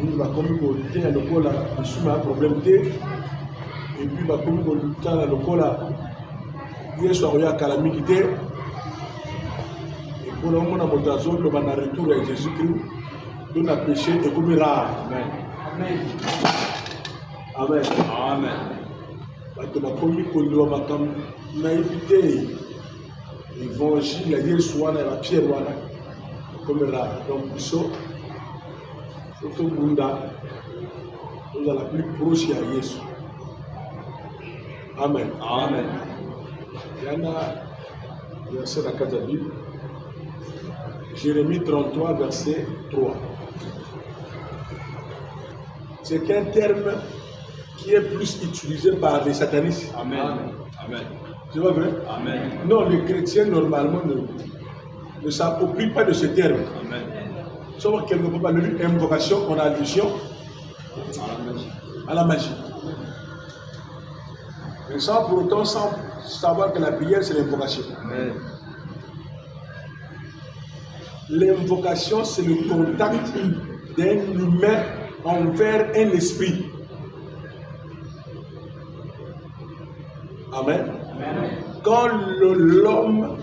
nous avons commis le col là, nous sommes un problème et puis nous avons commis le col là, hier soir il y a calamité et pour le moment on a le retour à Jésus-Christ, nous avons péché et comme rare. Amen. Amen. Amen. Nous avons commis le naïveté, l'évangile, hier soir la pierre comme rare. Donc nous sommes surtout Bunda, nous sommes la plus proche à Jésus. Amen. Amen. Il y en a verset dans la Bible, Jérémie 33, verset 3. C'est qu'un terme qui est plus utilisé par les satanistes. Amen. Amen. C'est pas vrai? Amen. Non, les chrétiens normalement ne s'approprient pas de ce terme. Amen. Sauf quelque part, l'invocation, on a allusion à la magie. Mais sans pour autant savoir que la prière, c'est l'invocation. L'invocation, c'est le contact d'un humain envers un esprit. Amen. Amen. Quand l'homme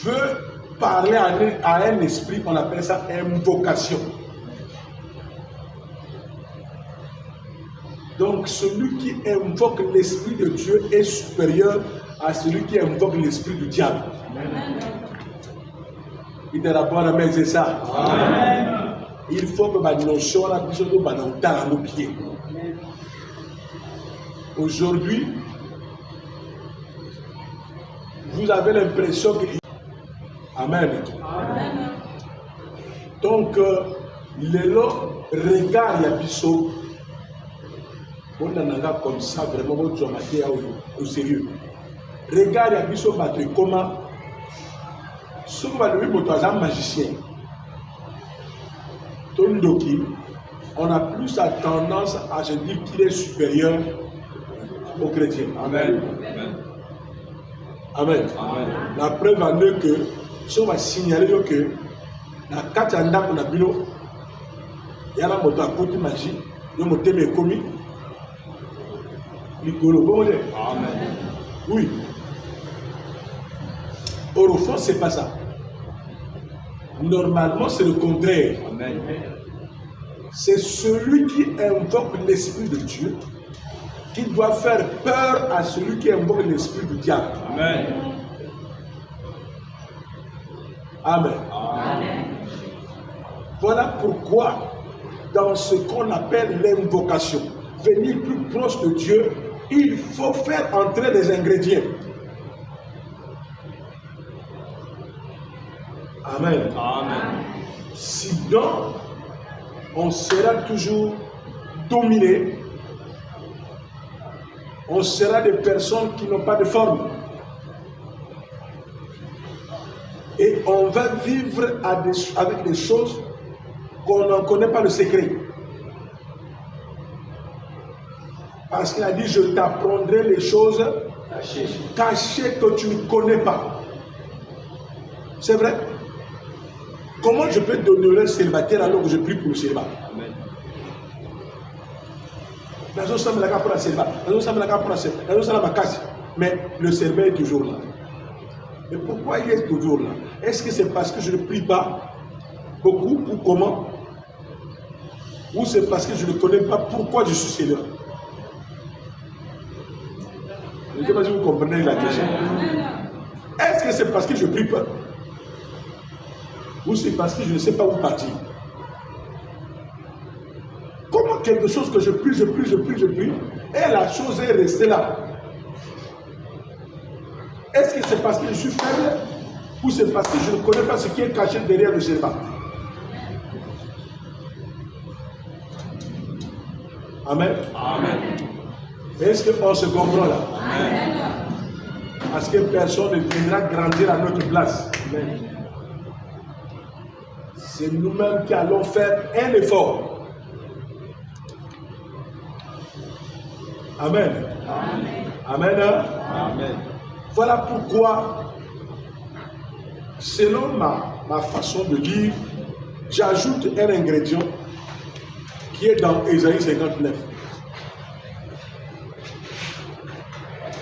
veut parler à un esprit, on appelle ça invocation. Donc celui qui invoque l'esprit de Dieu est supérieur à celui qui invoque l'esprit du diable. Amen. Il te rapport à c'est ça. Amen. Il faut que nous soyons dans nos pieds. Aujourd'hui, vous avez l'impression que... Amen. Amen. Donc, les lots regardent les bisous. On en a comme ça, vraiment, au sérieux. Regarde les bisous, comment... Souvent, le magicien. Tondoki, on a plus la tendance à se dire qu'il est supérieur aux chrétiens. Amen. Amen. Amen. La preuve en est que, si on va signaler que la Katanda qu'on a vu, il y a la moto à côté magie, le moto est commis. Amen. Oui. Au fond, c'est pas ça. Normalement, c'est le contraire. Amen. C'est celui qui invoque l'Esprit de Dieu qui doit faire peur à celui qui invoque l'Esprit du diable. Amen. Amen. Amen. Voilà pourquoi, dans ce qu'on appelle l'invocation, venir plus proche de Dieu, il faut faire entrer les ingrédients. Amen. Amen. Sinon, on sera toujours dominé. On sera des personnes qui n'ont pas de forme. Et on va vivre avec des choses qu'on n'en connaît pas le secret. Parce qu'il a dit, je t'apprendrai les choses cachées que tu ne connais pas. C'est vrai? Comment je peux donner un célibataire alors que je prie pour le célibat? Amen. Mais le célibat est toujours là. Mais pourquoi il est toujours là? Est-ce que c'est parce que je ne prie pas beaucoup ou comment? Ou c'est parce que je ne connais pas pourquoi je suis célibataire? Je ne sais pas si vous comprenez la question. Est-ce que c'est parce que je ne prie pas? Ou c'est parce que je ne sais pas où partir? Comment quelque chose que je prie, et la chose est restée là? Est-ce que c'est parce que je suis faible? Ou c'est parce que je ne connais pas ce qui est caché derrière le célibat? Amen. Amen. Est-ce qu'on se comprend là? Amen. Parce que personne ne viendra grandir à notre place. Amen. C'est nous-mêmes qui allons faire un effort. Amen. Amen. Amen. Amen. Voilà pourquoi, selon ma façon de dire, j'ajoute un ingrédient qui est dans Ésaïe 59.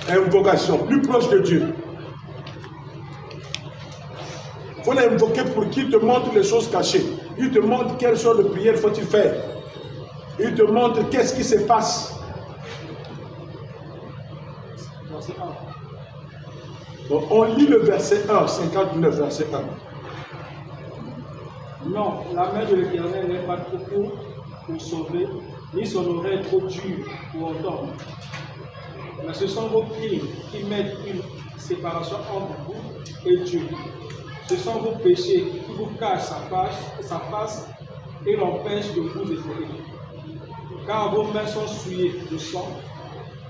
Invocation, plus proche de Dieu. Il faut l'invoquer pour qu'il te montre les choses cachées. Il te montre quelles sortes de prières faut-il faire. Il te montre qu'est-ce qui se passe. Donc, on lit le verset 1, 59, verset 1. Non, la main de l'Éternel n'est pas trop courte pour sauver, ni son oreille trop dure pour entendre. Mais ce sont vos crimes qui mettent une séparation entre vous et Dieu. Ce sont vos péchés qui vous cachent sa face et l'empêchent de vous écouter. Car vos mains sont souillées de sang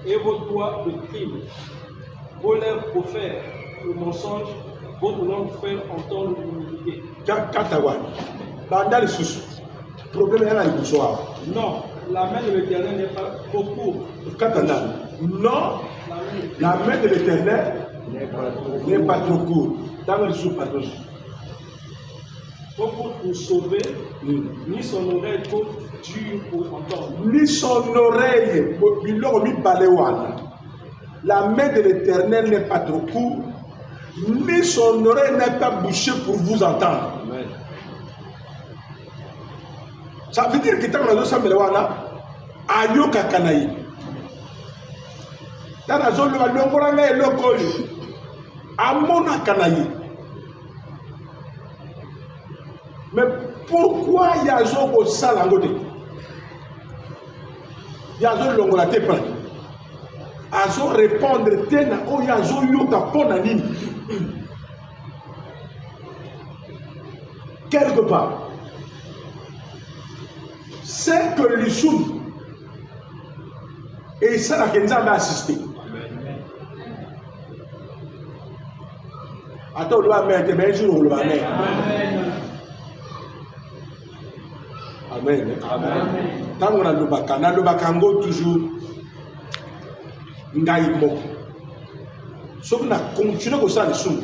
et vos doigts de crime. Vos lèvres profèrent le mensonge, votre langue fait entendre l'humilité. Non, la main de l'Éternel n'est pas trop courte. Non, la main de l'Éternel n'est pas trop courte. Trop courte pour sauver, ni son oreille trop dure pour entendre. Ni son oreille, la main de l'Éternel n'est pas trop courte, ni son oreille n'est pas bouchée pour vous entendre. Amen. Ça veut dire que tant que nous sommes là, ayoka kanaï. Tant que nous sommes là, amona kanaï. Mais pourquoi yazo ko salangote? Yazo longolate pas. Azo répondre tena o yazo yoka pona nini. Quelque part, c'est que l'issue et ça la Kenza m'a assisté. Attends, le va mettre, mais un jour le va mettre. Amen. Amen. Tant qu'on a le bakango toujours ngaïmo. Sauf qu'on a continué comme ça le sou.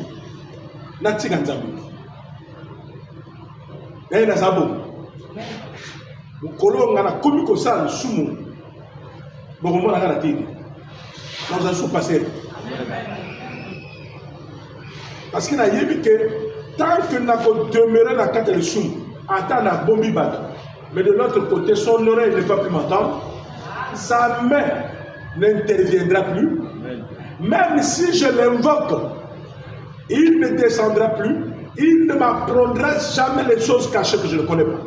N'a tika nzambe. Et na sabo. Mukolo ngana komi comme ça le sou. Bon on a la tête. Dans un sou passé. Parce qu'il a dit que tant que n'a pas demeuré dans quatre le sou, attend la bombe batte. Mais de l'autre côté, son oreille ne peut plus m'entendre. Sa main n'interviendra plus. Même si je l'invoque, il ne descendra plus. Il ne m'apprendra jamais les choses cachées que je ne connais pas.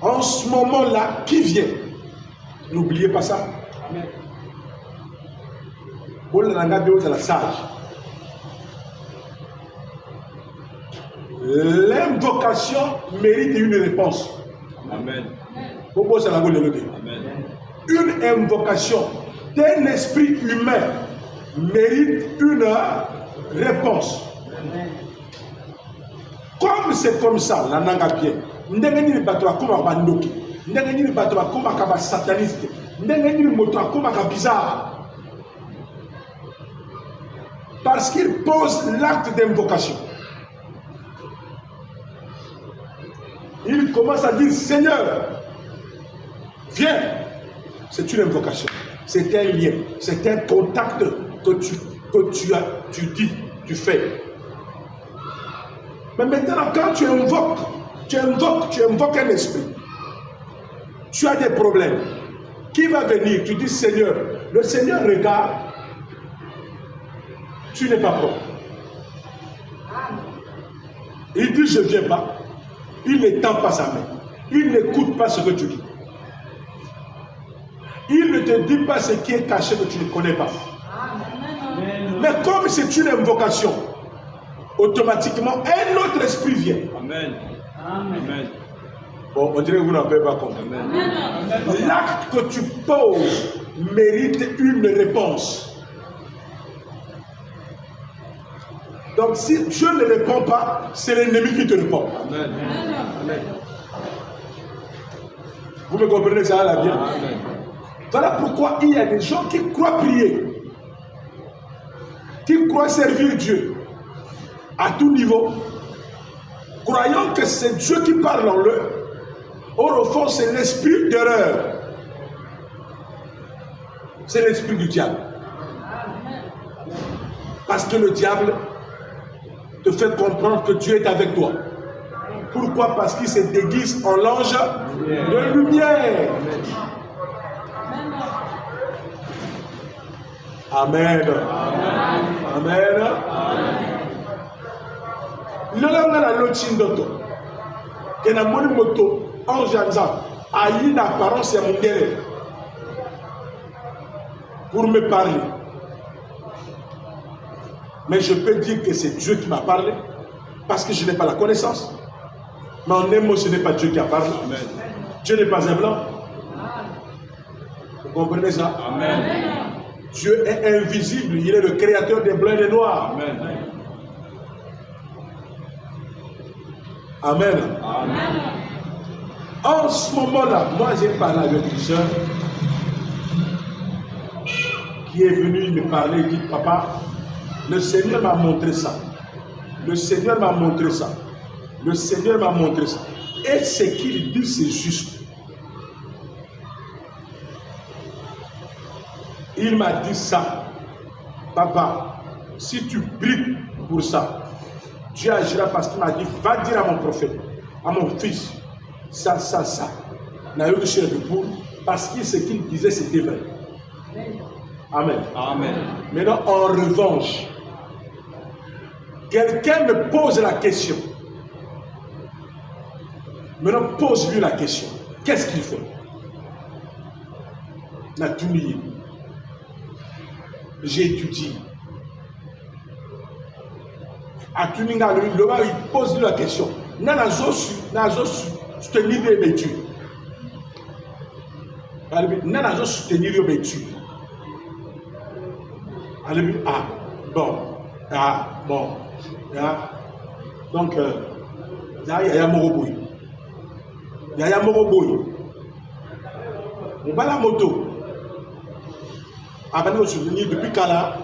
En ce moment-là, qui vient? N'oubliez pas ça. La sage. L'invocation mérite une réponse. Amen. Une invocation d'un esprit humain mérite une réponse. Comme c'est comme ça, la nanga bien. Ndengeni batwa kuma bandoki. Ndengeni batwa kuma kaba sataniste. Ndengeni motwa kuma kaba bizarre. Parce qu'il pose l'acte d'invocation. Il commence à dire, Seigneur, viens. C'est une invocation. C'est un lien. C'est un contact que tu dis, tu fais. Mais maintenant, quand tu invoques un esprit. Tu as des problèmes. Qui va venir? Tu dis, Seigneur. Le Seigneur regarde. Tu n'es pas propre. Il dit, je ne viens pas. Il ne tend pas sa main. Il n'écoute pas ce que tu dis. Il ne te dit pas ce qui est caché que tu ne connais pas. Amen. Mais comme c'est une invocation, automatiquement, un autre esprit vient. Amen. Amen. Bon, on dirait que vous n'en pouvez pas comprendre. L'acte que tu poses mérite une réponse. Donc si Dieu ne répond pas, c'est l'ennemi qui te répond. Amen. Amen. Vous me comprenez ça là bien? Amen. Voilà pourquoi il y a des gens qui croient prier, qui croient servir Dieu à tout niveau, croyant que c'est Dieu qui parle en eux. Or, au fond, c'est l'esprit d'erreur. C'est l'esprit du diable. Parce que le diable te fait comprendre que Dieu est avec toi. Pourquoi? Parce qu'il se déguise en l'ange de lumière. Amen. Amen. Lolanga na loti ndoto. Que na moni moto ange anza a une apparence mondiale pour me parler. Mais je peux dire que c'est Dieu qui m'a parlé parce que je n'ai pas la connaissance. Mais en un mot, ce n'est pas Dieu qui a parlé. Amen. Dieu n'est pas un blanc. Vous comprenez ça? Amen. Dieu est invisible. Il est le créateur des blancs et des noirs. Amen. Amen. Amen. En ce moment-là, moi j'ai parlé avec une soeur qui est venue me parler et dit, papa, le Seigneur m'a montré ça. Le Seigneur m'a montré ça. Le Seigneur m'a montré ça. Et ce qu'il dit, c'est juste. Il m'a dit ça. Papa, si tu pries pour ça, Dieu agira parce qu'il m'a dit, va dire à mon prophète, à mon fils, ça. Parce que ce qu'il disait, c'était vrai. Amen. Amen. Maintenant, en revanche, quelqu'un me pose la question. Maintenant, pose-lui la question. Qu'est-ce qu'il fait? J'ai étudié. À Tuninga, le gars, il pose la question. Soutenir les études. Soutenir les études. Ah, bon. Donc, Yaya Moroboy. On va la moto. Avant de soutenir depuis Kala.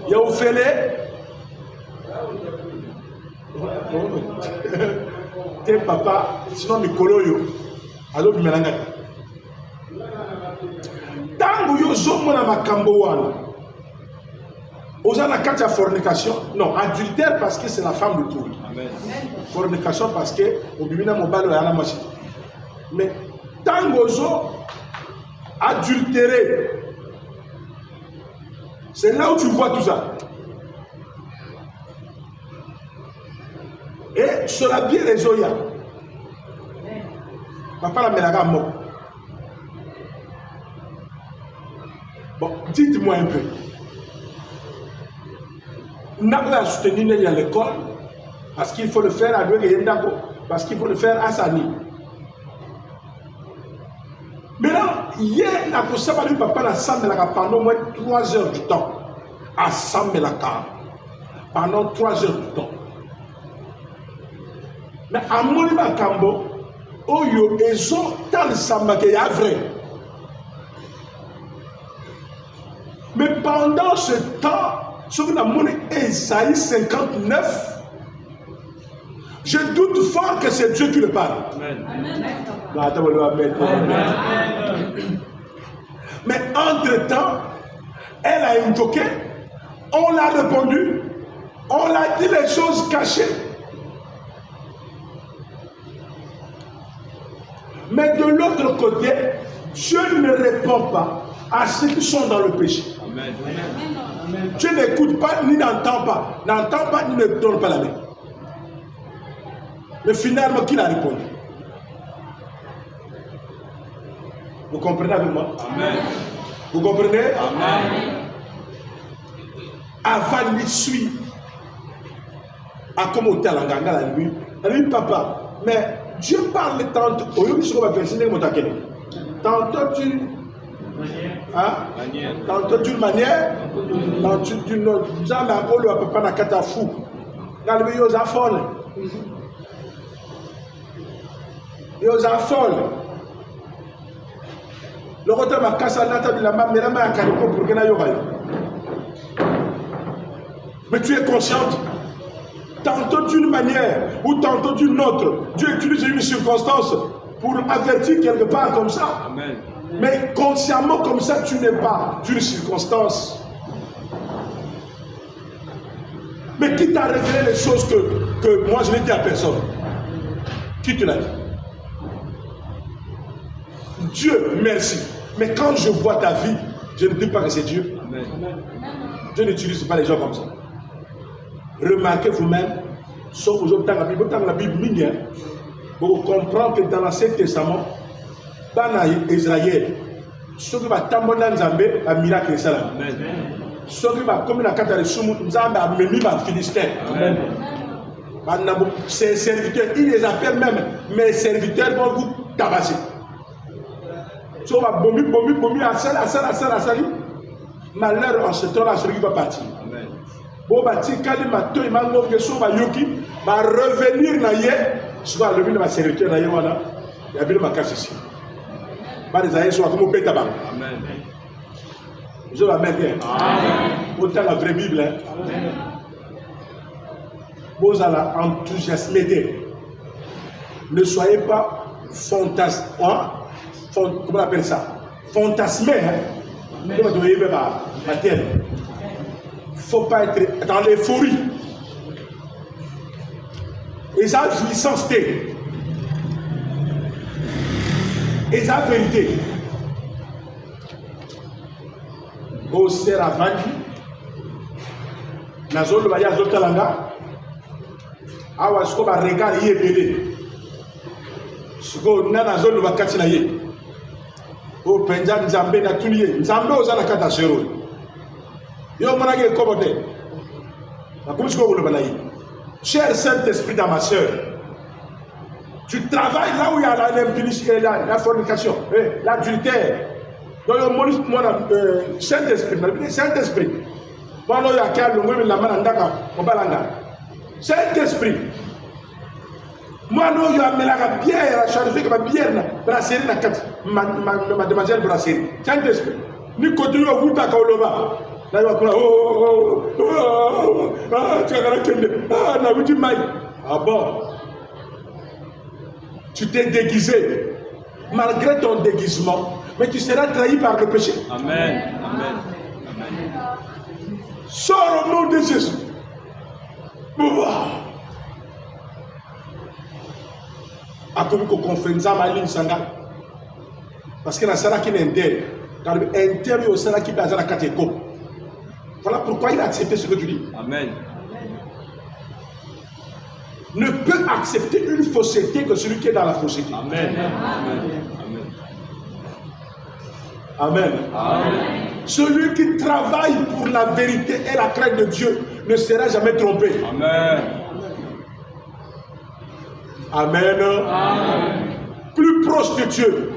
Il y a au Félé. T'es papa, sinon mes coloyo. Alors, je me Tango yo zomo na makambo wana. Oza na kati ya fornication. Non, adultère parce que c'est la femme de tout. Amen. Fornication parce que obimina mobile ya na machine. Mais tango zo adultéré. C'est là où tu vois tout ça. Et sur la bière les oya. Papa la melaga mort. Bon, dites-moi un peu. N'a pas soutenu à l'école parce qu'il faut le faire à Doué-Yendako, parce qu'il faut le faire à Sani. Maintenant, hier, n'a pas ça lui papa la Samelaka pendant moins 3 heures du temps. À Samelaka. Pendant 3 heures du temps. Mais à Moliba Kambo, Oyo, ils ont tant de Samake, il y a vrai. Mais pendant ce temps, sur la monnaie Esaïe 59, je doute fort que c'est Dieu qui le parle. Amen. Amen. Amen. Mais entre-temps, elle a invoqué, on l'a répondu, on l'a dit les choses cachées. Mais de l'autre côté, Dieu ne répond pas à ceux qui sont dans le péché. Amen. Dieu n'écoute pas, ni n'entend pas, ni ne donne pas la main. Mais finalement, qui l'a répondu? Vous comprenez avec moi? Amen. Vous comprenez? Amen. Avant de suivre, à commenter à l'anganga la nuit, papa, mais Dieu parle tantôt, au lieu de ce qu'on va faire, c'est tantôt tu. Hein? Tantôt d'une manière, tantôt d'une autre. Ça, mais après, le papa n'a qu'à fou. Regardez, ils affolent. Ils affolent. Le retour m'a cassé la table de la main, mais la main a carré pour que n'a. Mais tu es consciente. tantôt d'une manière ou tantôt d'une autre. Dieu utilise une circonstance pour avertir quelque part comme ça. Amen. Mais consciemment comme ça, tu n'es pas d'une circonstance. Mais qui t'a révélé les choses que moi je n'ai dit à personne? Qui te l'a dit? Dieu, merci. Mais quand je vois ta vie, je ne dis pas que c'est Dieu. Amen. Dieu n'utilise pas les gens comme ça. Remarquez vous-même, sauf aujourd'hui dans la Bible, vous comprenez que dans l'Ancien Testament, dans Israël, ceux qui vont Nzambé, un miracle est ça. Ceux qui vont comme la Katarisum, Nzambé a mis les Philistins. Ses serviteurs, ils les appellent même, mes serviteurs vont vous tabasser. So va bombi, malheur en ce temps-là, celui qui va partir. Bon, quand il m'a dit que son yoki va revenir naïe, soit le ministre va servir naïe, voilà, il y a bien ma casse ici. Les aïeux sont comme au pétaba. Je vais mettre bien. Autant la vraie Bible. Vous allez enthousiasmer. Ne soyez pas comment on appelle ça? Fantasmé. Il ne faut pas être dans l'euphorie. Et ça, jouissance. Et ça, vérité. Au sera vendu. Nazo le voyage au Talanga. Awa sko ba regal yé belé. Sko na nazo le vakati na yé. O penja nzambe na tulié. Nzambe oza na kata zéro. Yo manage kobote. Na kumsko ko le balayi. Cher Saint-Esprit dans ma sœur. Tu travailles là où il y a l'impunité, la fornication, l'adultère. Donc, Saint-Esprit, Saint-Esprit. Saint-Esprit. Moi, il y a la bière, la chargée comme la bière, la brasserie, ma demoiselle brasserie. Saint-Esprit. Ni continue à vous taquer au lova. Là, il va dire, ah bon. Tu t'es déguisé, malgré ton déguisement, mais tu seras trahi par le péché. Amen. Amen. Amen. Sors au nom de Jésus. Parce que la Sarah qui est intérieure au Sarah qui est à la catégorie. Voilà pourquoi il a accepté ce que tu dis. Amen. Ne peut accepter une fausseté que celui qui est dans la fausseté. Amen. Amen. Amen. Amen. Celui qui travaille pour la vérité et la crainte de Dieu ne sera jamais trompé. Amen. Amen. Amen. Plus proche de Dieu.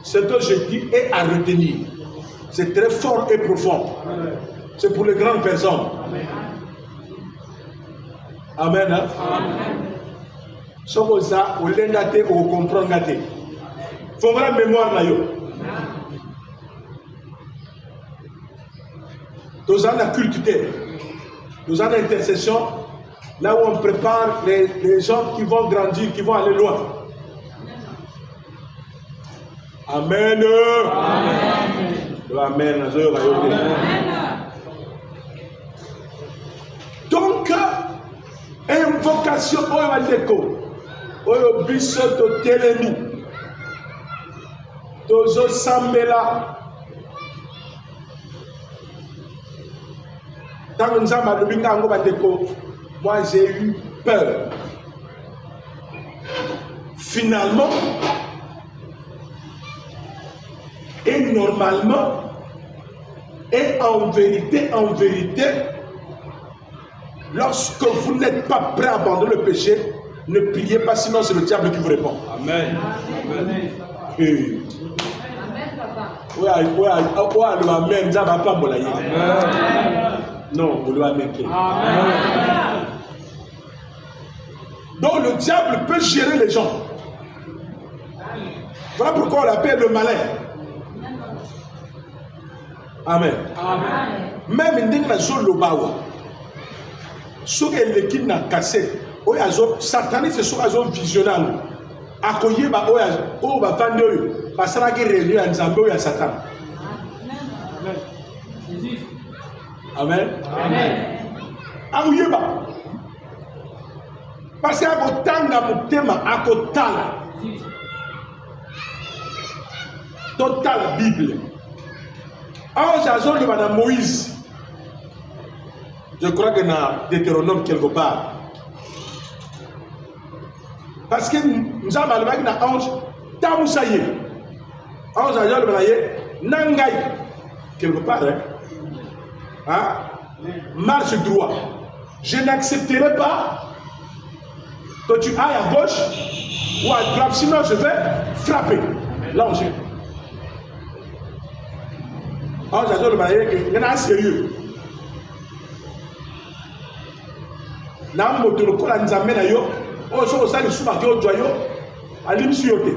Ce que je dis est à retenir. C'est très fort et profond. C'est pour les grandes personnes. Amen. Amen. Amen. Ce que ça, on l'a gâté ou on comprend gâté. Il faut avoir la mémoire là. Nous avons la culture, nous avons l'intercession, là où on prépare les gens qui vont grandir, qui vont aller loin. Amen. Amen. Donc, invocation au Yadeko, au Bissot, au Télémi, au Sambela. Moi j'ai eu peur. Finalement, et normalement, et en vérité, lorsque vous n'êtes pas prêt à abandonner le péché, ne priez pas, sinon c'est le diable qui vous répond. Amen. Amen. Non, vous l'avez amen. Donc le diable peut gérer les gens. Voilà pourquoi on l'appelle le malin. Amen. Même dans la zone lobawa. Ce que l'équipe n'a cassé, Satanisme, c'est ce qu'ils ont visionné. Akoye ba o ba vande ba sala ki réunion ya nzambe ya Satan. Amen. Amen. Akoye ba. Parce que akotanga mutema akotala. Total Bible. Alors Jason le madame Moïse. Je crois que dans Deutéronome quelque part. Parce que nous avons parlé avec l'ange, Tamousaye. Ange a dit le balaye, Nangaï. Quelque part, hein? Marche droit. Je n'accepterai pas que tu ailles à gauche ou à droite, sinon je vais frapper. L'ange. Ange a dit le balaye, il y en a un sérieux. N'a pas de quoi nous amène à yo. Oh, so ça, les sous-marqués au joyau, à l'imsuyoté.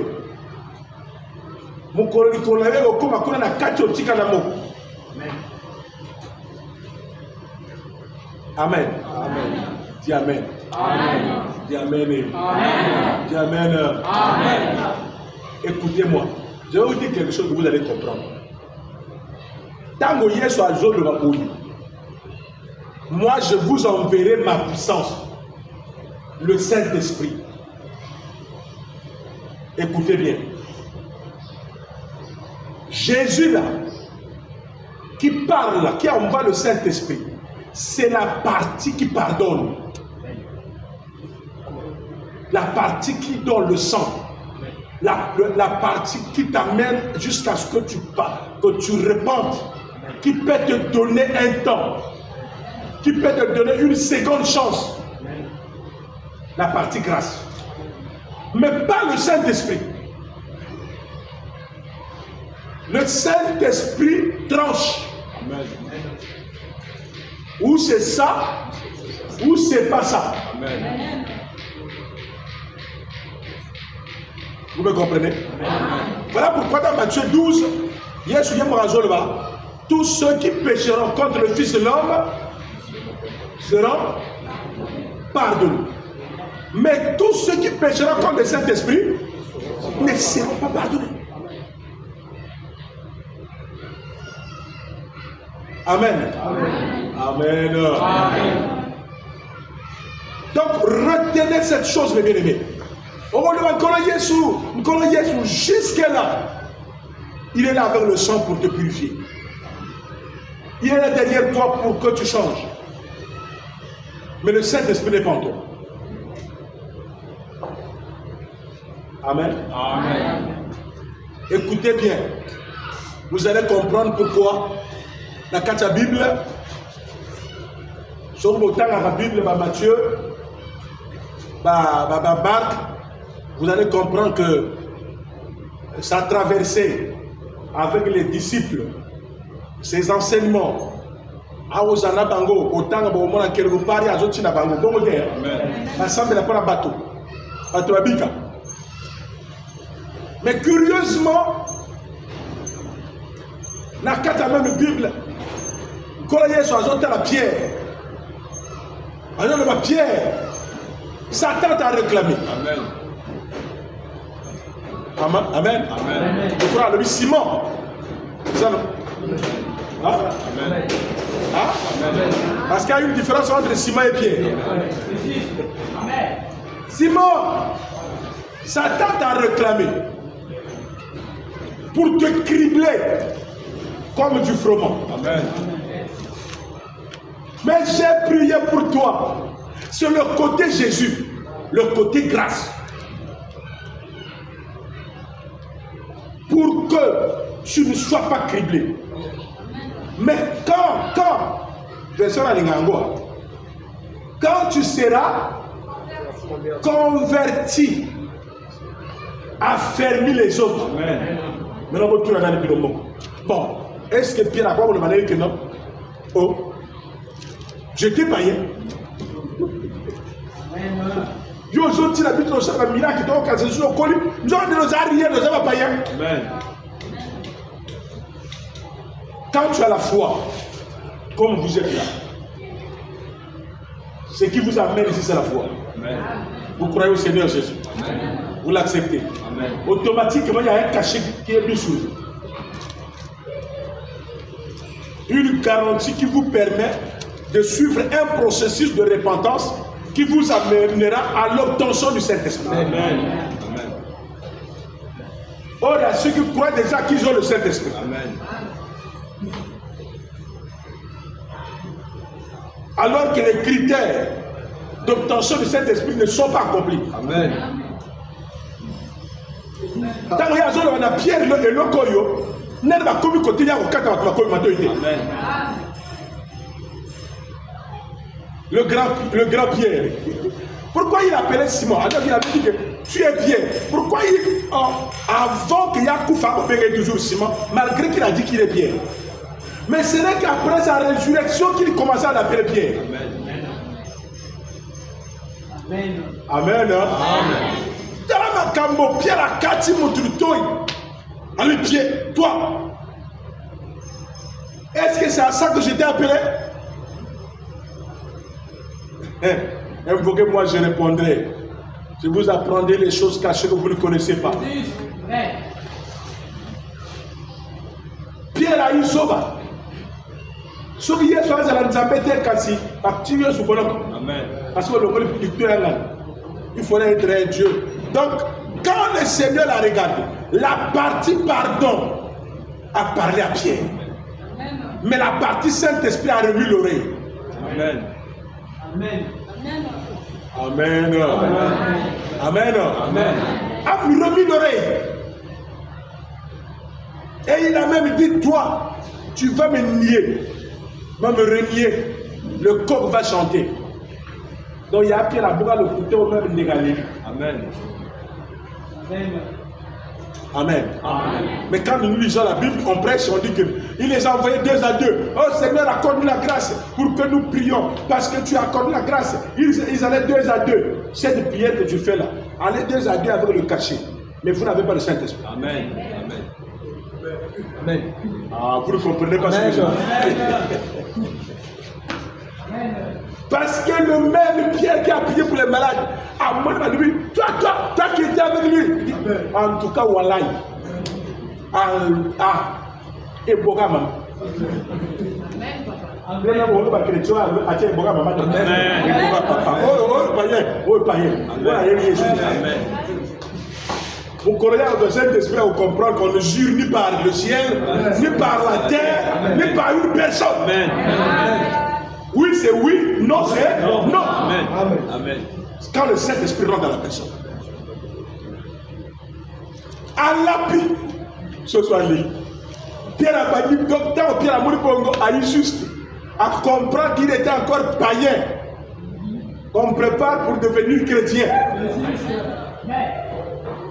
Mon collègue, il a eu comme un na quatre au tika d'amo. Amen. Amen. Dis Amen. Amen. Dis Amen. Amen. Dis Amen. Amen. Écoutez-moi, je vais vous dire quelque chose que vous allez comprendre. Tant que Yesu a joué le Mabouille, moi je vous enverrai ma puissance. Le Saint-Esprit. Écoutez bien. Jésus là, qui parle là, qui envoie le Saint-Esprit, c'est la partie qui pardonne. La partie qui donne le sang. La partie qui t'amène jusqu'à ce que tu parles, que tu répandes, qui peut te donner un temps, qui peut te donner une seconde chance. La partie grâce. Mais pas le Saint-Esprit. Le Saint-Esprit tranche. Amen. Ou c'est ça, ou c'est pas ça. Amen. Vous me comprenez? Amen. Voilà pourquoi dans Matthieu 12, tous ceux qui pécheront contre le Fils de l'homme seront pardonnés. Mais tous ceux qui pécheront contre le Saint-Esprit ne seront pas pardonnés. Amen. Amen. Amen. Amen. Donc retenez cette chose, mes bien-aimés. Au moment où Jésus, jusque-là, il est là avec le sang pour te purifier. Il est là derrière toi pour que tu changes. Mais le Saint-Esprit n'est pas en toi. Amen. Amen. Écoutez bien. Vous allez comprendre pourquoi la Katia Bible, sur le temps à la Bible, Matthieu, Marc, vous allez comprendre que ça a traversé avec les disciples ces enseignements. Aozana Bango, autant que mon quelque part, il y a d'autres Bango, bon modèle. Ensemble, il n'y a pas la bateau. Bateau Abika. Mais curieusement, dans la même Bible, quand il y a la pierre, la pierre, Satan t'a réclamé. Amen. Amen. Amen. Amen. Je crois le Simon. Ça, non? Hein? Amen. Hein? Amen. Parce qu'il y a une différence entre Simon et Pierre. Amen. Simon, Satan t'a réclamé pour te cribler comme du froment. Amen. Mais j'ai prié pour toi. C'est le côté Jésus, le côté grâce. Pour que tu ne sois pas criblé. Mais quand tu seras converti, affermi les autres. Amen. Bon, est-ce que Pierre a pas demandé que non? Oh, j'étais païen. Yo, je dis la Bible, on s'est miracle, donc quand c'est sur le colis, nous avons des arrières, nous avons païen. Quand tu as la foi, comme vous êtes là, Ce qui vous amène ici, c'est la foi. Amen. Vous croyez au Seigneur Jésus. Amen. Vous l'acceptez. Amen. Automatiquement, il y a un cachet qui est mis sur vous. Une garantie qui vous permet de suivre un processus de repentance qui vous amènera à l'obtention du Saint-Esprit. Amen. Amen. Or, il y a ceux qui croient déjà qu'ils ont le Saint-Esprit. Amen. Alors que les critères d'obtention du Saint-Esprit ne sont pas accomplis. Amen. Tant qu'il y a Pierre et le Koyo, n'a pas commis côté de la Amen. Le grand Pierre. Pourquoi il appelait Simon? Alors il avait dit que tu es Pierre. Pourquoi avant qu'il y ait Koufa, on paierait toujours Simon, malgré qu'il a dit qu'il est Pierre. Mais ce n'est qu'après sa résurrection qu'il commençait à l'appeler Pierre. Amen. Amen. Amen. Dans ma cambo, Pierre a kati moutrutoy. Allez, Pierre, toi. Est-ce que c'est à ça que j'étais appelé? Invoquez-moi, je répondrai. Je vous apprendrai les choses cachées que vous ne connaissez pas. Pierre a eu Soba. Soba hier soir, c'est la Nzambete Kassi. Amen. Parce que il faudrait être un Dieu. Donc, quand le Seigneur l'a regardé, la partie pardon a parlé à Pierre. Mais la partie Saint-Esprit a remis l'oreille. Amen. Amen. Amen. Amen. Amen. A remis l'oreille. Et il a même dit, toi, tu vas me nier, va me renier. Le coq va chanter. Donc il y a Pierre à boire le couteau même de Galilée. Amen. Amen. Amen. Amen. Mais quand nous lisons la Bible, on prêche, on dit qu'il les a envoyés 2 à 2. Oh Seigneur, accorde-nous la grâce pour que nous prions. Parce que tu accordes la grâce. Ils allaient 2 à 2. Cette prière que tu fais là, allez 2 à 2 avec le cachet. Mais vous n'avez pas le Saint-Esprit. Amen. Amen. Amen. Ah, vous ne comprenez pas ce que je dis. Parce que le même Pierre qui a prié pour les malades, à moi, lui, toi qui étais avec lui, il dit, en tout cas, Walai, et Bogama. Vous croyez au Saint-Esprit à comprendre qu'on ne jure ni par le ciel, ni par la terre, ni par une personne. Amen. Oui, c'est oui, non, c'est non. Amen. Amen. Quand le Saint-Esprit rentre dans la personne. À l'appui, ce soit lui. Pierre a dit, docteur Pierre Amouri Bongo a eu juste à comprendre qu'il était encore païen. On prépare pour devenir chrétien.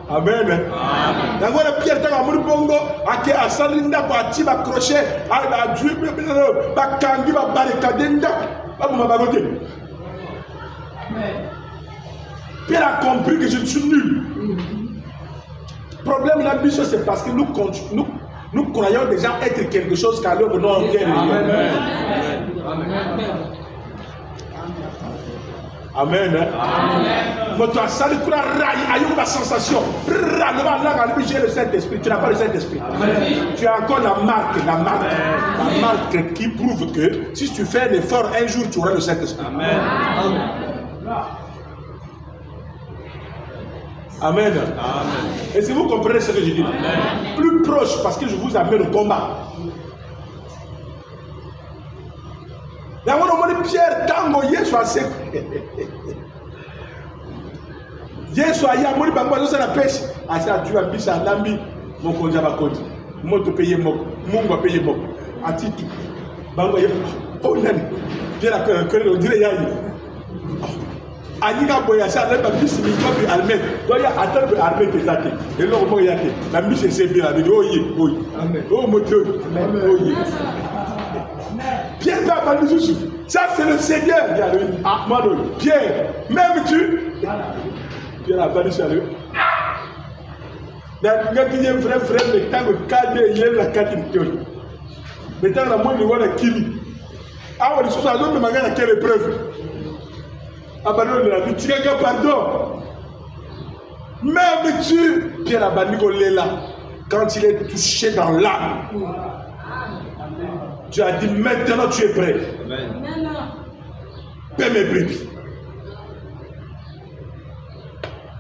Amen. D'abord, Pierre Amouri Bongo a salinda bati ba crochet, a Dieu ba kangi ba barricadenda, ba mabagote. Pierre a compris que je suis nul. Problème là, c'est parce que nous croyons déjà être quelque chose qu'à l'heure non encore. Amen. Amen. Votre salut pour la sensation. J'ai le Saint-Esprit. Tu n'as pas le Saint-Esprit. Tu as encore la marque qui prouve que si tu fais un effort, un jour tu auras le Saint-Esprit. Amen. Amen. Et si vous comprenez ce que je dis, plus proche, parce que je vous amène au combat. D'abord, on dit Pierre, tango, Yesu a sec. Yesu a yamori, bango, ça la pêche. A ça, tu as mis ça, lambi, mon konja va konja. Mon te payer mok, mon va payer mok. A titre. Bango, oh, nan. Pierre a connu, on dirait yayi. Anika boya ça, la bise, il va plus almet. Donc, il y a attendre que almet est athée. Et là, on va y aller. La bise, c'est bien, la vie. Oh, yé, oh, oh, moteur. Oh, yé. Pierre n'a pas dit ceci. Ça, c'est le Seigneur. Ah, Pierre, même tu. Pierre a pas dit ça. Dans le vrai, mais tant que cadre, il y a la quatrième. Mais tant que la moindre, il y a la kili. Ah, on dit ça, on demande à quelle épreuve. abandon de la vie, tu quelqu'un pardon. Même tu, Pierre Abandiko là, quand il est touché dans l'âme, tu as dit maintenant tu es prêt. Paix mes brebis.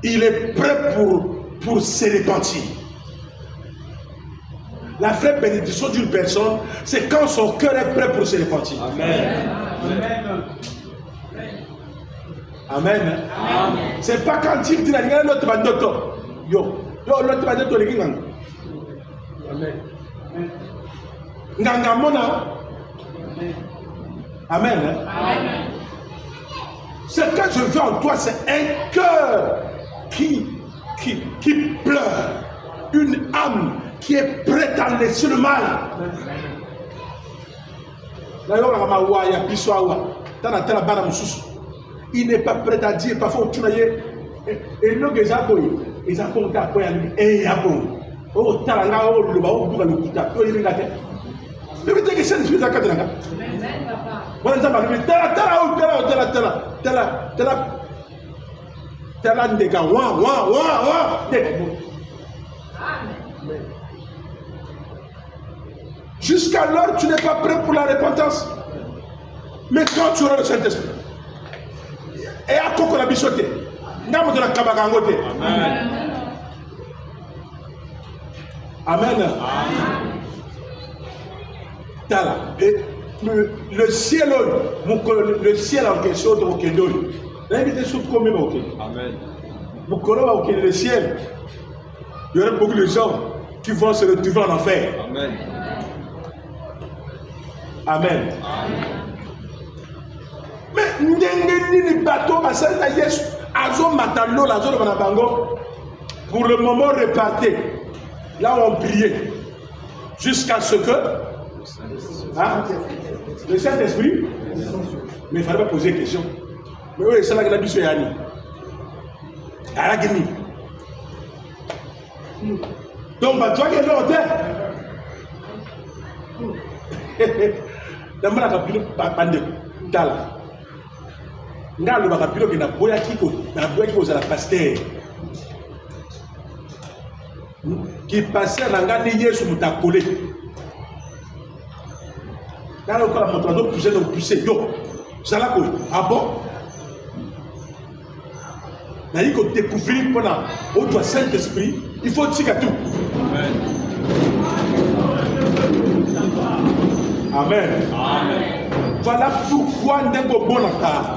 Il est prêt pour se repentir. La vraie bénédiction d'une personne, c'est quand son cœur est prêt pour se repentir. Amen. Amen. Amen. C'est pas quand il dit l'autre bandoto. Yo, l'autre bandoto le kingang. Amen. Nganga mona. Amen. Amen. Ce que je veux en toi, c'est un cœur qui pleure, une âme qui est prête à laisser le mal. Il n'est pas prêt à dire, parfois tu n'as pas et nous les aboyés, ils ont compté à quoi il y a bon. Oh, talanga, oh, le baou, pour le couta, oh, il est là. Mais tu sais que c'est le papa. Voilà, ça va, mais tala ndega wa. Jusqu'alors, tu n'es pas prêt pour la repentance. Mais quand tu auras le Saint-Esprit, et à quoi la bichoté, n'a de la kabagangote. Amen. Tala. Et le ciel en question de Okedol. L'invité sous combien ok. Amen. Le ciel. Il y aura beaucoup de gens qui vont se retrouver en enfer. Amen. Amen. Mais n'engagez bateau à Yesu, Azo Matalo, la zone de Manabango, pour le moment repartez. Là où on priait, jusqu'à ce que le Saint-Esprit, mais il ne fallait pas poser question. Mais oui, c'est là que la bise est allée. À la Guinée. Donc, tu vois qu'il y a longtemps. Dans la capitale, Pandé, Dala. Dans le capitale, il y a Boya Kiko, il y a la pasteur. Qui passait à l'engagé hier sur ta collègue. Dans le cas de mon poussé, donc poussé, yo, ça l'a quoi? Ah bon? Il faut découvrir pendant au Saint-Esprit, il faut dire tout. Amen. Amen. Voilà pourquoi nous bon encore.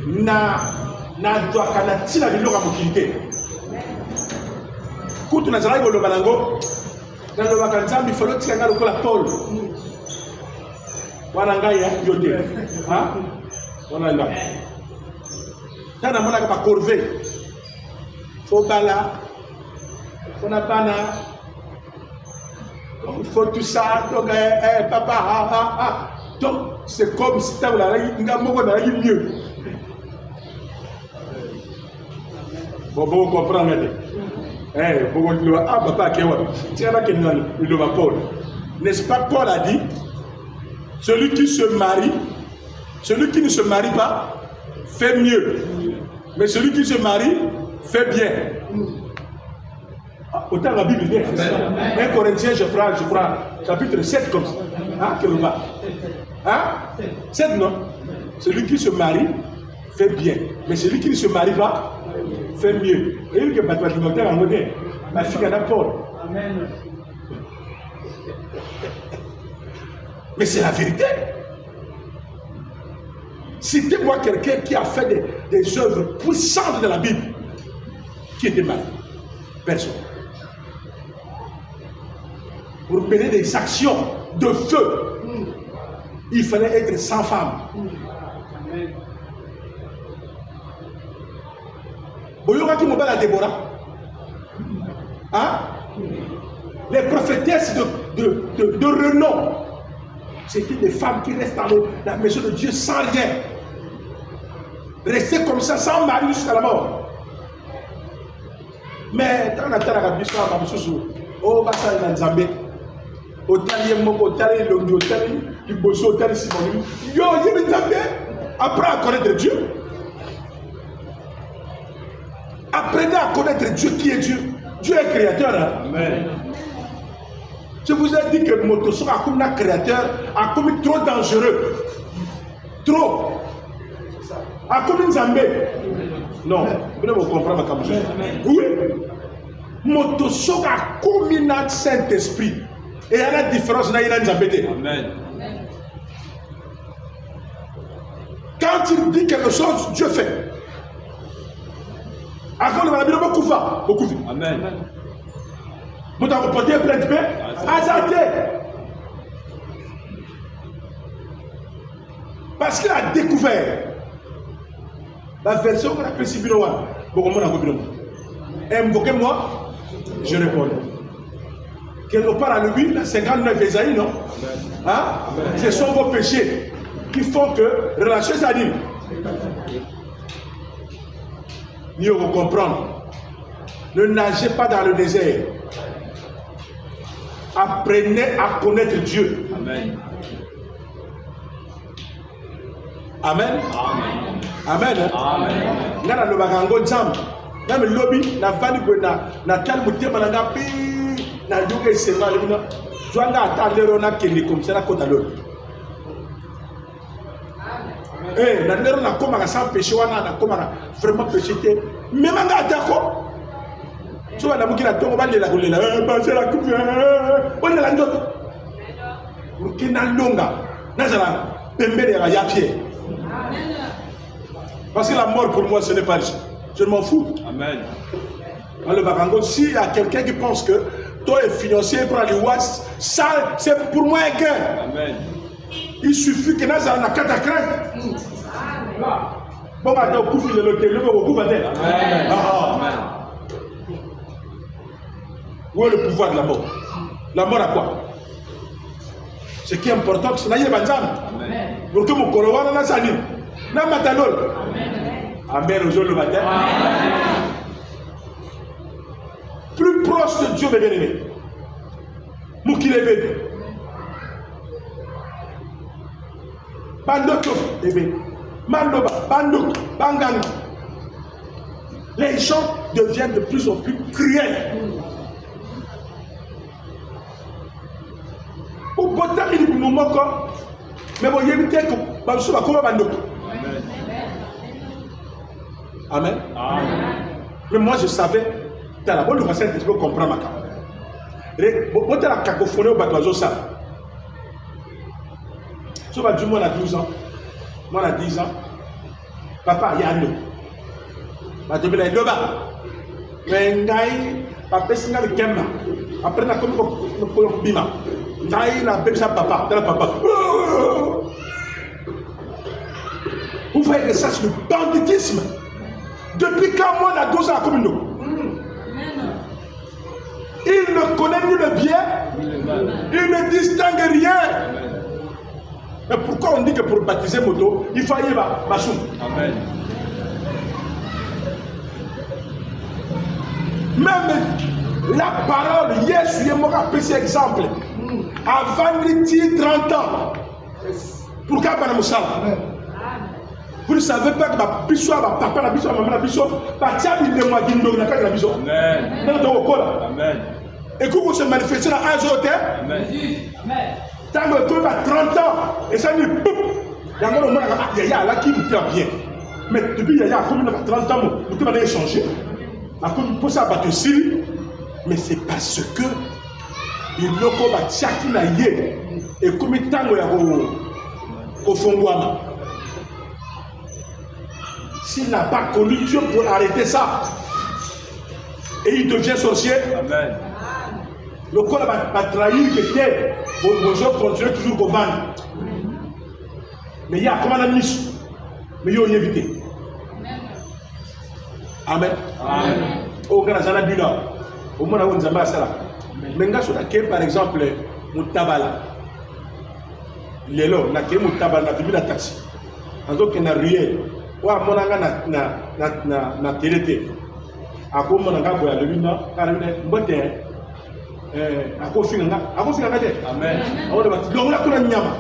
Na doit canati la ville à Mokilité. Quand on a dit le balango, dans le vacances, il faut le tirer dans la Paul. Voilà un gars yoté. Hein? Voilà un gars. Dans la monnaie pas corvée. Faut bala. Faut na bana. Il faut tout ça. Donc papa. Donc c'est comme si tu avais un mieux. Bon, vous comprenez. Papa, n'est-ce pas Paul a dit, celui qui se marie, celui qui ne se marie pas, fait mieux. Mais celui qui se marie, fait bien. Autant la Bible dit, 1 Corinthiens, je crois, chapitre 7 comme ça. Hein, hein? 7 non? Celui qui se marie, fait bien. Mais celui qui ne se marie pas, fait mieux. Et il y a des en modèle. Ma fille a Paul. Amen. Mais c'est la vérité. Citez-moi quelqu'un qui a fait des œuvres puissantes de la Bible qui était malade. Personne. Pour mener des actions de feu, il fallait être sans femme. Amen. Boyoka qui m'appelle à Déborah. Hein? Les prophétesses de renom. C'était des femmes qui restent dans la maison de Dieu sans rien. Rester comme ça, sans mari jusqu'à la mort. Mais quand on a été à la Bible, oh, bah ça, il y a Nzambé. Otali Moko, Otali Longi, Otali Iboso, Otali Simoni. Yo, il y a Nzambé. Apprends à connaître Dieu. Apprenez à connaître Dieu qui est Dieu. Dieu est créateur. Hein? Amen. Je vous ai dit que Motoso a comme un créateur, a comme trop dangereux. Trop. A comme une zambé. Non, vous ne comprenez pas comme ça. Oui. Motoso a comme un Saint-Esprit. Et il y a la différence dans une zambé. Amen. Quand il dit quelque chose, Dieu fait. Amen. Vous avez porté un plein de paix. Azate. Parce qu'il a découvert la version qu'on appelle Sibinoa. Invoquez-moi, je réponds. Quelque part à lui, la 59 Esaïe, non? Hein? Ce sont vos péchés qui font que relation s'anime. Mieux vous comprendre. Ne nagez pas dans le désert. Apprenez à connaître Dieu. Amen. Amen. Amen. Amen. Ngana no bagango jam. Na me lobby na vani na kalmu tema na ngapi na duke sema lina. Joanga atandero na kende comme ça na kota l'autre. Eh, na nero na koma sans péché wana na koma vraiment péché te. Même nga atako. So na mukina tongo ba lela kolela passer la coupe. On est là ndot. Pour que na longa. Na zala pembele ya pied. Parce que la mort pour moi ce n'est pas juste. Je m'en fous. Amen. Alors Bakango, s'il y a quelqu'un qui pense que toi est financier pour aller voir ça, c'est pour moi un gain. Amen. Il suffit que nous ayons un catacrète. Bon, maintenant, vous pouvez le téléphone, vous pouvez. Amen. Où est le pouvoir de la mort? La mort à quoi? Ce qui est important, c'est que Amen. Pour que mon corps n'a pas de n'a pas de Amen. Aujourd'hui le matin. Plus proche de Dieu, mes bien-aimés. Moukilebe. Bandoko, bébé. Mandoba, Bandok, Bangang. Les gens deviennent de plus en plus cruels. Au bout d'un il nous manque. Mais bon, il y a une tête que Bansou va comment Bandok. Amen. Amen. Mais moi je savais. T'as la bonne nouvelle, tu peux comprendre ma carte. Bon, t'as la cacophonie au bateau ça. Si on va dire, moi, on a 12 ans. Moi, on a 10 ans. Papa, il y a un nom. Je vais dire, il y a un papa, c'est un kemma. Après, on a comme un bima. On a besoin de papa. Papa. Vous voyez que ça, c'est le banditisme. Depuis quand moi, on a 12 ans comme nous. Il ne connaît ni le bien, il ne distingue rien. Mais pourquoi on dit que pour baptiser moto, il faut aller à Bachoum? Amen. Même la parole, Yesu est mort à petit exemple. Avant de 30 ans. Pourquoi pas Moussa? Vous ne savez pas que ma biso, ma papa, ma biso, ma maman, ma biso, ma tiabi de moi qui nous n'a pas de la biso. Amen. Amen. Et quand vous se manifestez dans un jour, Amen. Tant que tu as 30 ans, et ça dit, il y a là qui me tient bien. Mais depuis il y a comme 30 ans, vous avez changé. Pour ça, tu es mais c'est parce que il n'y a pas de chacun et comme il y a au fond de moi. S'il n'a pas connu Dieu pour arrêter ça, et il devient sorcier, Amen. Le corps va trahir que t'es, bonjour, continue toujours qu'on vende. Mais il y a comme un niche, mais il y a évité. Amen. Amen. Au grand Zana Bina, au moins on a ça. Mais par exemple, Moutabala. Lélo, n'a que Moutabala, n'a que taxi. En tout cas, il y a rien. Wa monanga na télé ako monanga boya le bina karine mbote ako finga te amen on va donc la kuna nyama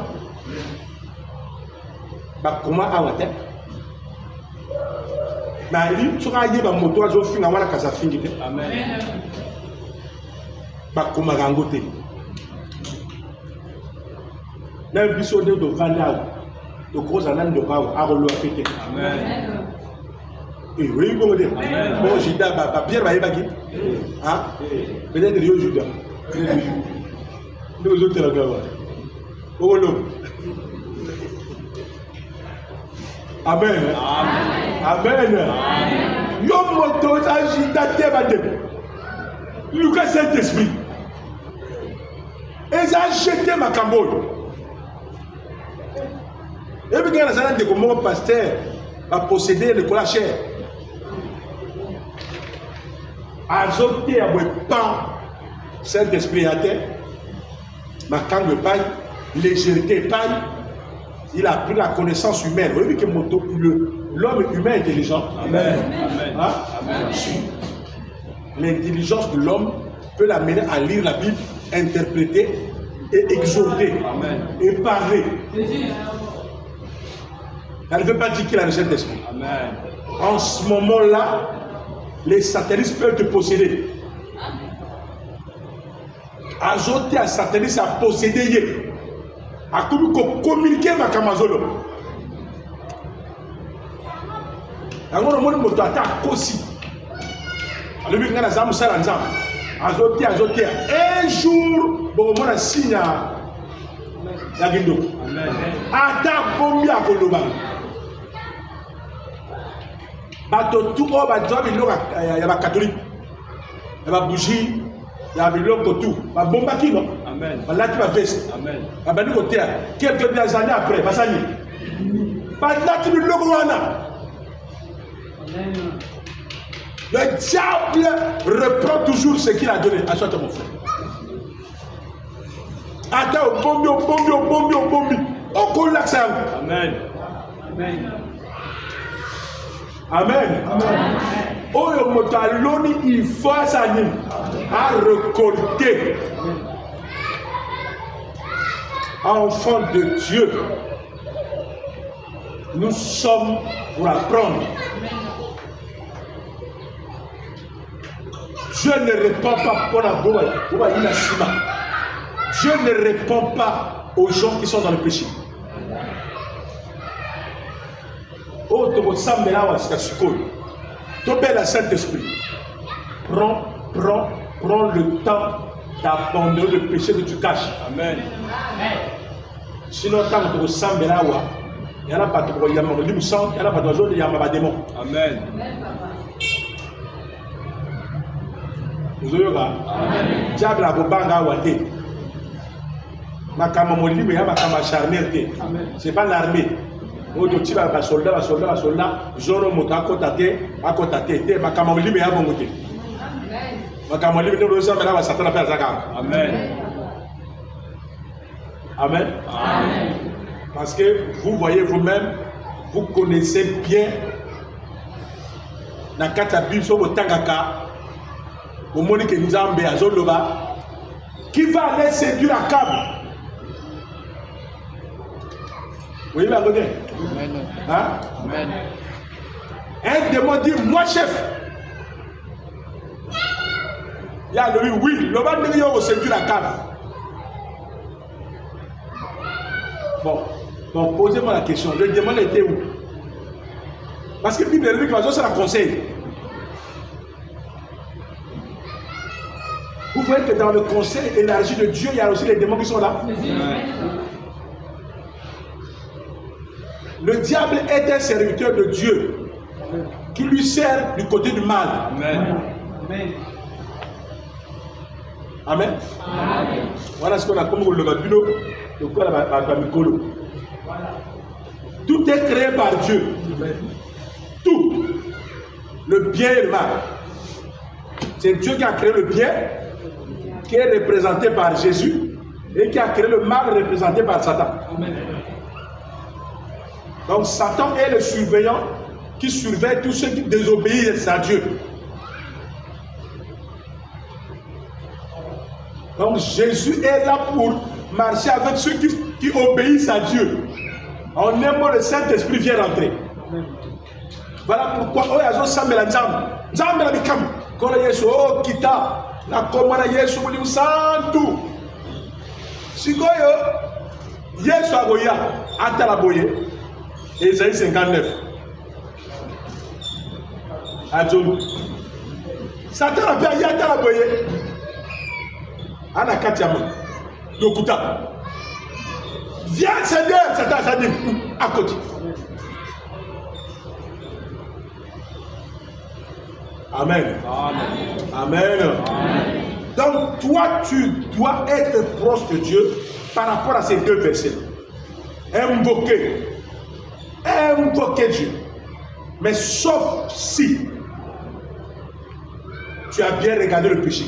comment awate na li soka yeba moto azo finga wana kasa fingite Amen. bakoma rango te na biso de vanda de cause en ande ba arolo apete Amen. et oui bon dire bon Judas ba Pierre ba yebaki hein peut-être yo Judas nous autres la gawa oh amen amen yo moto agita te ba de Lucas Saint-Esprit et ça jeté ma cambole. Et puis quand on a dit que mon pasteur a possédé le colachère, azoté à mon pas Saint-Esprit à terre, ma canne de paille, légèreté paille, il a pris la connaissance humaine. Vous voyez que l'homme humain intelligent. Amen. Hein? Amen. L'intelligence de l'homme peut l'amener à lire la Bible, interpréter et exhorter. Amen. Et parler. Ça ne veut pas dire qu'il a le Saint-Esprit. Amen. En ce moment-là, les satanistes peuvent te posséder. Ajouter à sataniste à posséder. À communiquer avec Kamazolo. Alors, on a attaque aussi. Alors, on a ajouter. Un jour, on a signé la guindo. Amen. Attaque bombi à Koloba. Bato tout haut, il y a catholique, il y a bougie, il y a tout. Il bomba qui non? Amen. Là tu vas veste. Amen. Il y a côté. Quelques années après, pas là tu le diable reprend toujours ce qu'il a donné. Achète mon frère. Attends, bombi. On colle ça. Amen. Amen. Amen. Oyo motaloni il faut à récolter. Enfants de Dieu, nous sommes pour apprendre. Dieu ne répond pas pour la boue. Dieu ne répond pas aux gens qui sont dans le péché. Oh, tu vas s'amener là, tu bel la Saint-Esprit. Prends le temps d'abandonner le péché que tu caches. Amen. Sinon, quand tu vas s'amener là, il n'y a pas de problème. Il n'y a pas de zone, il y a pas de démon. Amen. Vous avez vu? Diable a bobanga wate. Ma camamoli, mais il y a ma camacharnerte. Ce n'est pas l'armée. Tu vas à soldat, zoro moto à côté, ma camamoli, mais il y a bon côté. Ma camamoli, mais nous sommes là, Satan a fait Zaka. Amen. Amen. Parce que vous voyez vous-même, vous connaissez bien la Katabil sur le Tangaka. Au moment que nous avons Azoloba, qui va aller séduire la câble. Vous voyez la côté? Hein? Amen. Un démon dit, moi chef. Il y a lui, oui, le bas de l'eau séduire la câble. Bon, posez-moi la question. Le démon était où? Parce que la Bible dit que c'est la conseil. Vous voyez que dans le conseil élargi de Dieu, il y a aussi les démons qui sont là. Le diable est un serviteur de Dieu qui lui sert du côté du mal. Amen. Amen. Voilà ce qu'on a comme le babulo, le quoi la mikolo. Tout est créé par Dieu. Tout. Le bien et le mal. C'est Dieu qui a créé le bien, qui est représenté par Jésus, et qui a créé le mal représenté par Satan. Amen. Donc Satan est le surveillant qui surveille tous ceux qui désobéissent à Dieu. Donc Jésus est là pour marcher avec ceux qui obéissent à Dieu. En un mot, le Saint-Esprit vient rentrer. Voilà pourquoi oh yazo sambela nzambe la bikam kola Yesu oh kita na komana Yesu muli santu sikoyo Yesu agoya atala boye Esaïe 59 Adjolu Satan a bien atala boye ana katiama dokuta viens Seigneur Satan a dit à côté. Amen. Amen. Amen. Amen. Donc, toi, tu dois être proche de Dieu par rapport à ces deux versets. Invoquer. Invoquer Dieu. Mais sauf si tu as bien regardé le péché.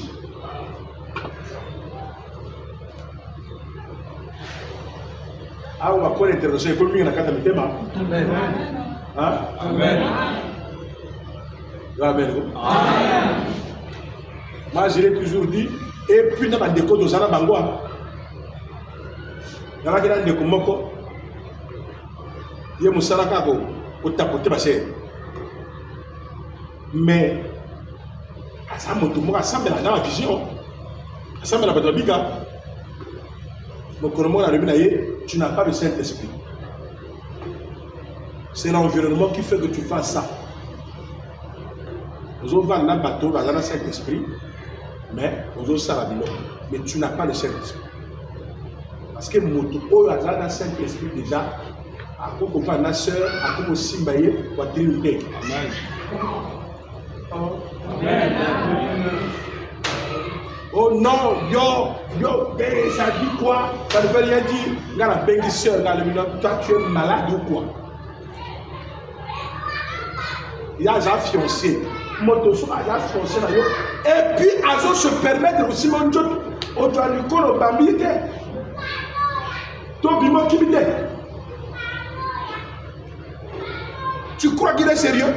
Ah, on va prendre l'intervention. Il faut le mettre dans la carte. Amen. Amen. Amen. Moi, je l'ai toujours dit. Et puis, dans ma déco de Zana Bangwa, il y a un déco moko. Il y a un salaka pour tapoter ma chère. Mais, ça m'a semblé dans la vision. Ça m'a semblé dans la tu n'as pas le Saint-Esprit. C'est l'environnement qui fait que tu fasses ça. Nous avons un bateau dans le Saint-Esprit, mais mais tu n'as pas le Saint-Esprit. Parce que moto dans le Saint-Esprit déjà, à quoi faire la sœur, à quoi simbaye, pour trinité. Amen. Oh non, ça dit quoi? Ça ne veut rien dire. Dans la bénédiction, dans le milieu, toi tu es malade ou quoi? Il y a un fiancé. Et puis, Azo se permettre aussi, mon Dieu, on doit lui connaître au bambilité. Tu crois qu'il est sérieux?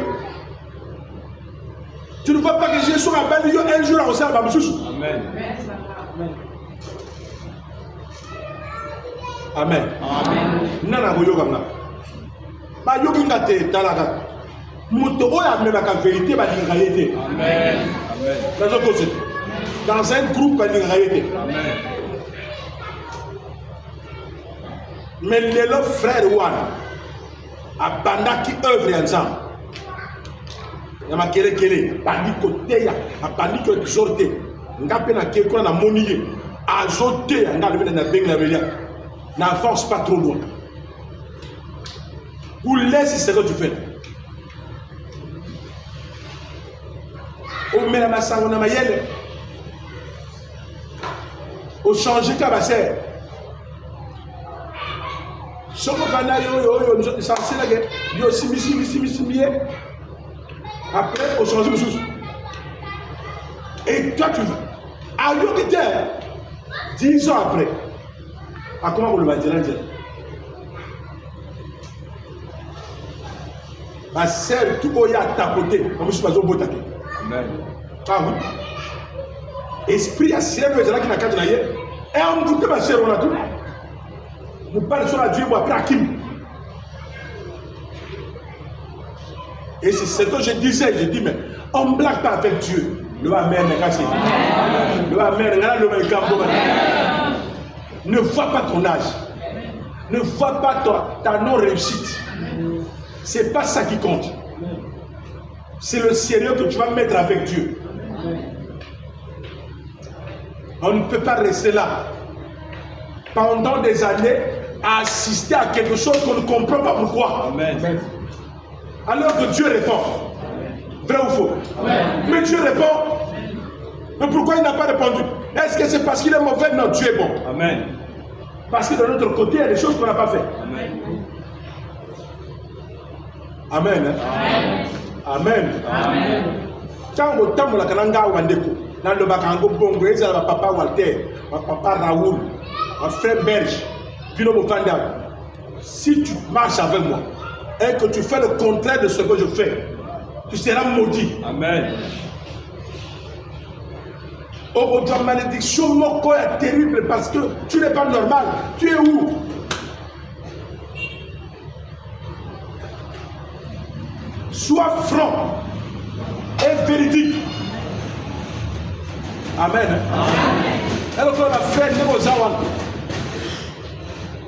Tu ne vois pas que Jésus a béni un jour à Osar Bamsous? Amen. Amen. Amen. Nana Goyoganga. Ba yoginga te talaga. Moto oya même la vérité va dire réalité. Amen. Amen. Dans un groupe va dire réalité. Amen. Mais les frères Wan abanda qui œuvre ensemble. Yama kele bandi côté ya bandi ko exhorter ngape na keko na monier azoter ngale na benga belia n'avance pas trop loin ou laisse ce que tu fais au mena masango na mayele au changer kabasser soko kana yo ça c'est là que yo simi après, au changer de sous. Et toi, tu vas. À l'hôpital, 10 ans après, à comment vous le va dire? Ma sœur, tout le monde a tapoté. Comme je suis pas au bout. Amen. Ah oui. Esprit à ciel, le Zéla qui n'a qu'à dire. Et on me dit, ma sœur, on a tout. Nous parlons sur la Dieu, après Hakim. Et c'est ce que je disais, mais on ne blague pas avec Dieu. Le Amen, le Amen, ne vois pas ton âge. Ne vois pas ta non-réussite. Ce n'est pas ça qui compte. C'est le sérieux que tu vas mettre avec Dieu. On ne peut pas rester là pendant des années à assister à quelque chose qu'on ne comprend pas pourquoi. Amen. Alors que Dieu répond. Vrai ou faux? Amen. Mais Dieu répond. Mais pourquoi il n'a pas répondu? Est-ce que c'est parce qu'il est mauvais? Non, Dieu est bon. Amen. Parce que de l'autre côté, il y a des choses qu'on n'a pas fait. Amen. Amen. Amen. Amen. Quand on t'a dit que le bakango bongo, il y a papa Walter, papa Raoul, un frère Berge, si tu marches avec moi, et que tu fais le contraire de ce que je fais, tu seras maudit. Amen. Oh, ta malédiction, mon corps est terrible parce que tu n'es pas normal. Tu es où? franc et véridique. Amen. Et donc on a fait nos zawan.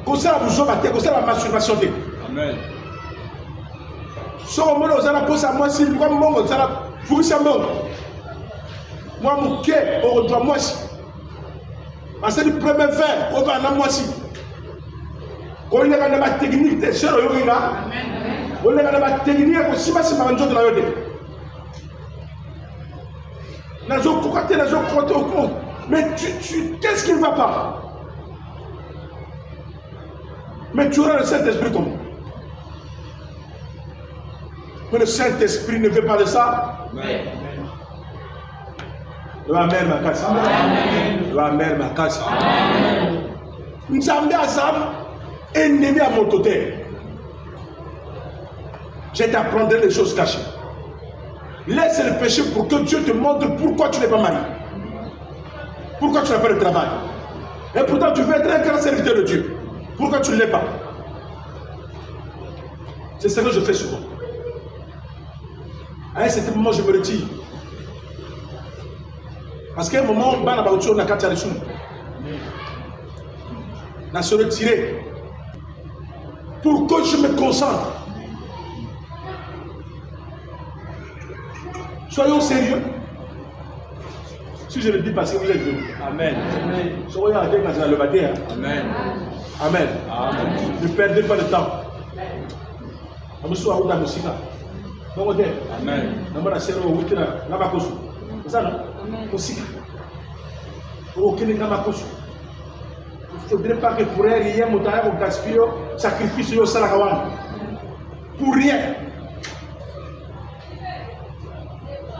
Comme ça vous avez comme ça la masturbation. Amen. So on a la pose à moi si moi mon ça vous ça bon. Moi mon quai on doit moi si. Parce que le premier verre on va na moi si. Quand il y a une technique de cher yo ina. On est dans la technique aussi pas si manjo de la yote. Nazo pourquoi tu es nazo côté au compte. Mais tu qu'est-ce qui ne va pas? Mais tu auras le Saint-Esprit comme. Mais le Saint-Esprit ne veut pas de ça. Amen. La mère ma casse. La mère ma casse. Nous sommes Azam, ennemi à mon côté. Je t'apprendrai les choses cachées. Laisse le péché pour que Dieu te montre pourquoi tu n'es pas marié. Pourquoi tu n'as pas de travail. Et pourtant tu veux être un grand serviteur de Dieu. Pourquoi tu ne l'es pas? C'est ce que je fais souvent. À un certain moment, je me retire. Parce qu'à un moment, on a quatre sous. On se retirer. Pour que je me concentre. Soyons sérieux. Si je le dis parce que vous êtes venus. Amen. Soyons avec le bâtiment. Amen. Amen. Amen. Ne perdez pas de temps. Amen. C'est ça, non? Il ne faudrait pas que pour rien, on gaspille sacrifice au Sarakawan. Pour rien.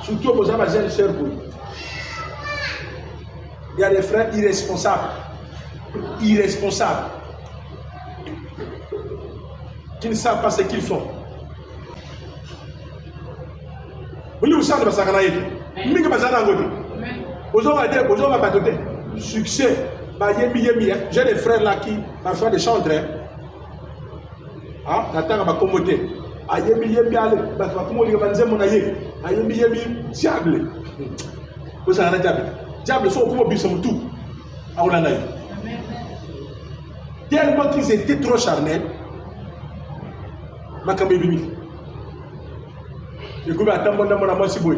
Surtout aux Amazons et sœurs. Il y a des frères irresponsables. Irresponsables. Qui ne savent pas ce qu'ils font. Vous savez que c'est succès. J'ai des frères là qui parfois des chantres. Ah, n'attends pas commoter. Diable. Vous avez un diable. Diable sont comme bisous tout. Tellement qu'ils étaient trop charnels. Le gouvernement attend mon amour si boy.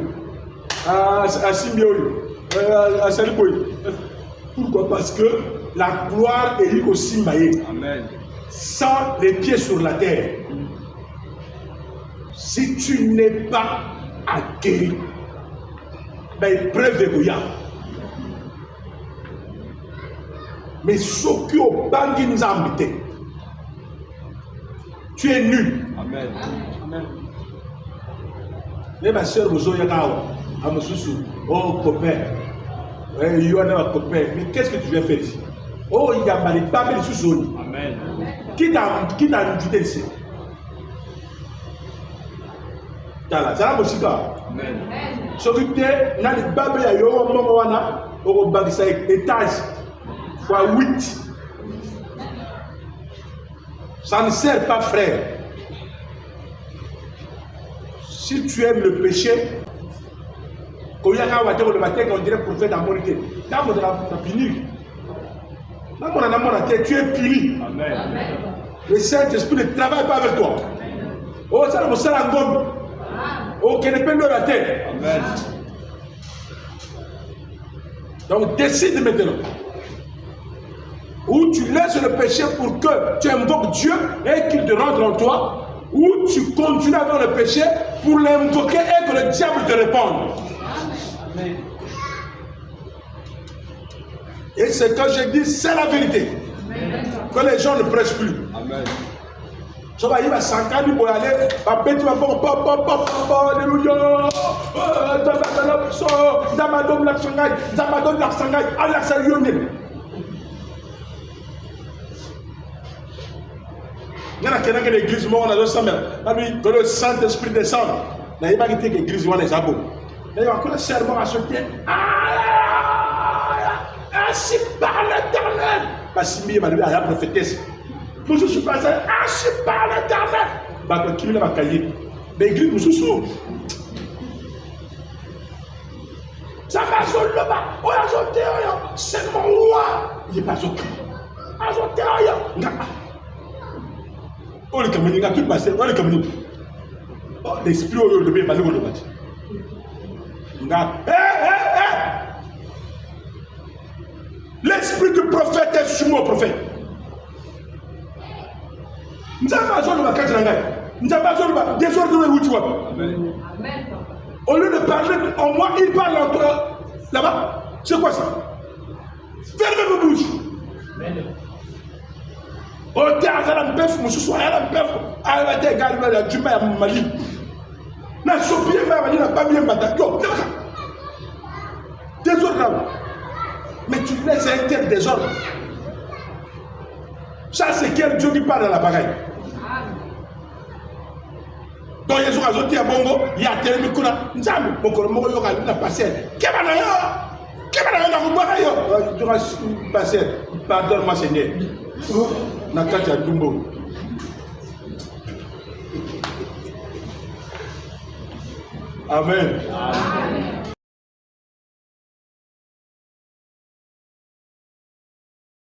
Ah, pourquoi? Parce que la gloire est aussi maillée. Amen. Sans les pieds sur la terre. Si tu n'es pas acquéri, ben preuve de Goya. Mais ce qui au bangi nous a habités, tu es nul. Amen. Amen. Mais ma soeur, vous avez oh copain, il y a un copain, mais qu'est-ce que tu viens faire ici? Oh, il y a mal pas mal sous zone. Amen. Qui t'a invité ici? T'as la aussi quoi? Amen. Ce qui t'est dans les babes, il y a un moment où on a étage fois 8. Ça ne sert pas, frère. Si tu aimes le péché, quand il y a un matin, on dirait prophète en moralité. Là, on a puni. Là, on a tu es puni. Amen. Le Saint-Esprit ne travaille pas avec toi. Oh, ça va faire un gomme. Oh, qui n'est pas de la terre. Amen. Donc, décide maintenant. Ou tu laisses le péché pour que tu invoques Dieu et qu'il te rentre en toi, ou tu continues à faire le péché pour l'invoquer et que le diable te réponde. Amen. Et ce que je dis, c'est la vérité. Amen. Que les gens ne prêchent plus. Amen. Ça va, il va s'encarner pour aller, va bêter, va bon, alléluia, Damadom la Shanghai, Damadom la Shanghai, Allah Salyonne. Il y a quelqu'un qui est l'église, on a 200 000. Que le Saint-Esprit descende. Il n'y a pas que l'église, on est à bout. Il y a encore le serment à sauter. Ainsi par l'Éternel. Parce que il y a la prophétesse. Pour je suis passé, ainsi par l'Éternel. Bah, qui me l'a caillé. l'église mususu. Ça va sur le bas. Oh, c'est mon roi. Il n'est pas au camp. Oh, le caméra, il a tout passé. Oh, le caméra. Oh, l'esprit, oh, le bébé, le bâti. L'esprit du prophète est sur mon prophète. Nous avons besoin de ma carte. Nous avons besoin de ma désordre où tu vois. Amen. Au lieu de parler en moi, il parle en toi. Là-bas, c'est quoi ça? Fermez vos bouches. Au théâtre, à la pef, mon soir, à la pef, à la tête, à la tête, à Mali. Na sopi, na pas bien matin. Yo, désordre là. Mais tu laisses un tel désordre. Ça, c'est quel Dieu qui parle dans la bagaille. Donc, il y a des gens qui ont bongo, il y a des gens qui ont passé. Pardonne-moi, Seigneur. Nakacha Dumbo. Amen.